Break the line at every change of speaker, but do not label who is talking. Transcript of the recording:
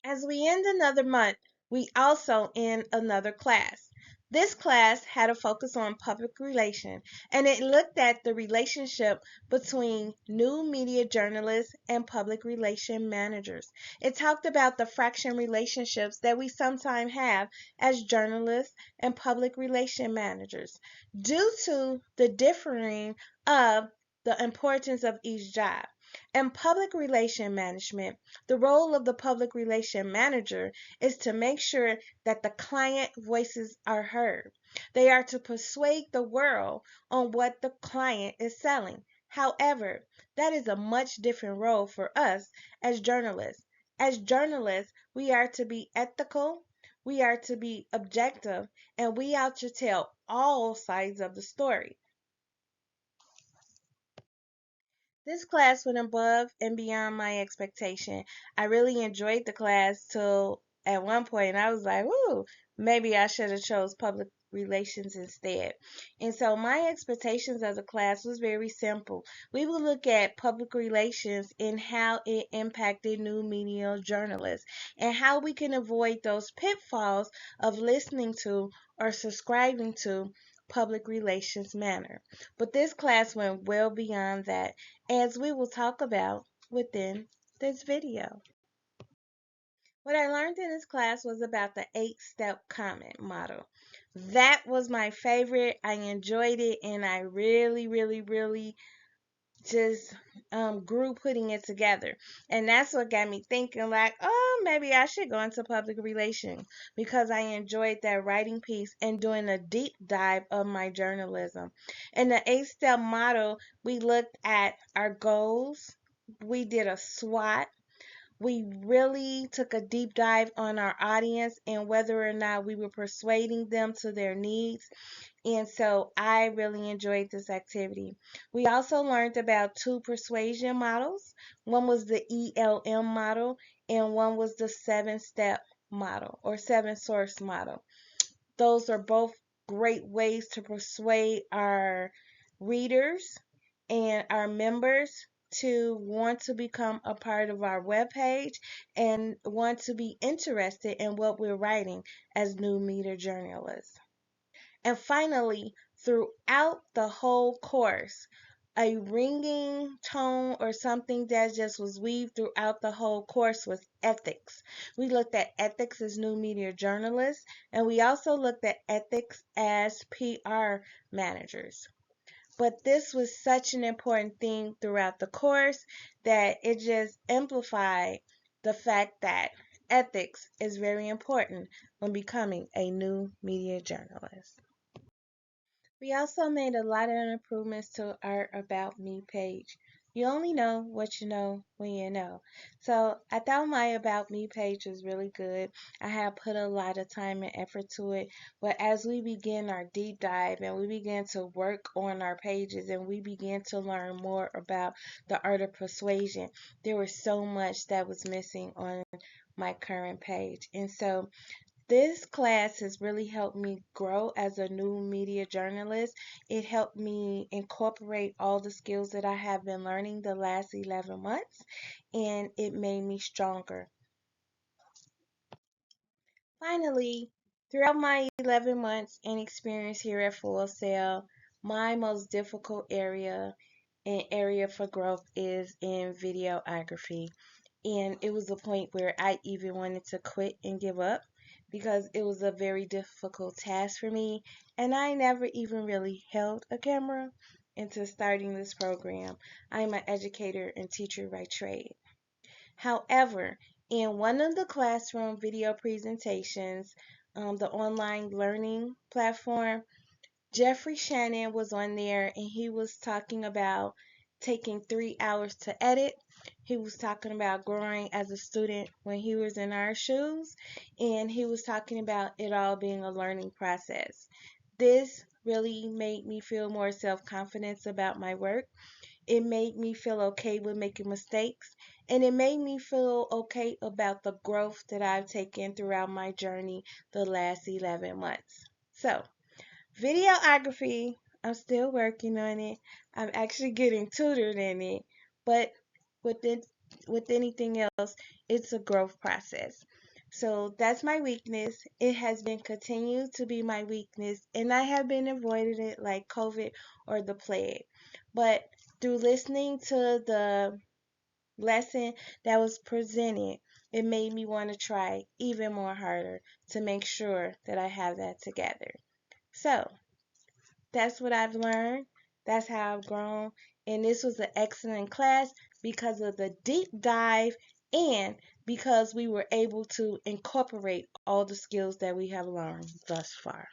As we end another month, we also end another class. This class had a focus on public relations, and it looked at the relationship between new media journalists and public relation managers. It talked about the fraction relationships that we sometimes have as journalists and public relation managers due to the differing of the importance of each job. In public relation management, the role of the public relation manager is to make sure that the client voices are heard. They are to persuade the world on what the client is selling. However, that is a much different role for us as journalists. As journalists, we are to be ethical, we are to be objective, and we are to tell all sides of the story. This class went above and beyond my expectation. I really enjoyed the class till at one point I was like, "Ooh, maybe I should have chose public relations instead." And so my expectations of the class was very simple. We would look at public relations and how it impacted new media journalists and how we can avoid those pitfalls of listening to or subscribing to public relations manner. But this class went well beyond that, as we will talk about within this video. What I learned in this class was about the 8-step comment model. That was my favorite. I enjoyed it and I really just grew putting it together. And that's what got me thinking like, oh, maybe I should go into public relations because I enjoyed that writing piece and doing a deep dive of my journalism. In the 8-step model, we looked at our goals. We did a SWOT. We really took a deep dive on our audience and whether or not we were persuading them to their needs. And so I really enjoyed this activity. We also learned about two persuasion models. One was the ELM model and one was the 7-step model or 7-source model. Those are both great ways to persuade our readers and our members to want to become a part of our webpage and want to be interested in what we're writing as new media journalists. And finally, throughout the whole course, a ringing tone or something that just was weaved throughout the whole course was ethics. We looked at ethics as new media journalists, and we also looked at ethics as PR managers. But this was such an important thing throughout the course that it just amplified the fact that ethics is very important when becoming a new media journalist. We also made a lot of improvements to our About Me page. You only know what you know when you know. So I thought my About Me page was really good. I have put a lot of time and effort to it. But as we begin our deep dive and we begin to work on our pages and we begin to learn more about the art of persuasion, there was so much that was missing on my current page. And so this class has really helped me grow as a new media journalist. It helped me incorporate all the skills that I have been learning the last 11 months, and it made me stronger. Finally, throughout my 11 months and experience here at Full Sail, my most difficult area and area for growth is in videography. And it was a point where I even wanted to quit and give up because it was a very difficult task for me. And I never even really held a camera until starting this program. I'm an educator and teacher by trade. However, in one of the classroom video presentations, the online learning platform, Jeffrey Shannon was on there and he was talking about taking 3 hours to edit. He was talking about growing as a student when he was in our shoes, and he was talking about it all being a learning process. This really made me feel more self confidence about my work. It made me feel okay with making mistakes, and it made me feel okay about the growth that I've taken throughout my journey the last 11 months. So, videography, I'm still working on it. I'm actually getting tutored in it, but with it, with anything else, it's a growth process. So that's my weakness. It has been continued to be my weakness, and I have been avoiding it like COVID or the plague. But through listening to the lesson that was presented, it made me want to try even more harder to make sure that I have that together. So that's what I've learned. That's how I've grown. And this was an excellent class because of the deep dive and because we were able to incorporate all the skills that we have learned thus far.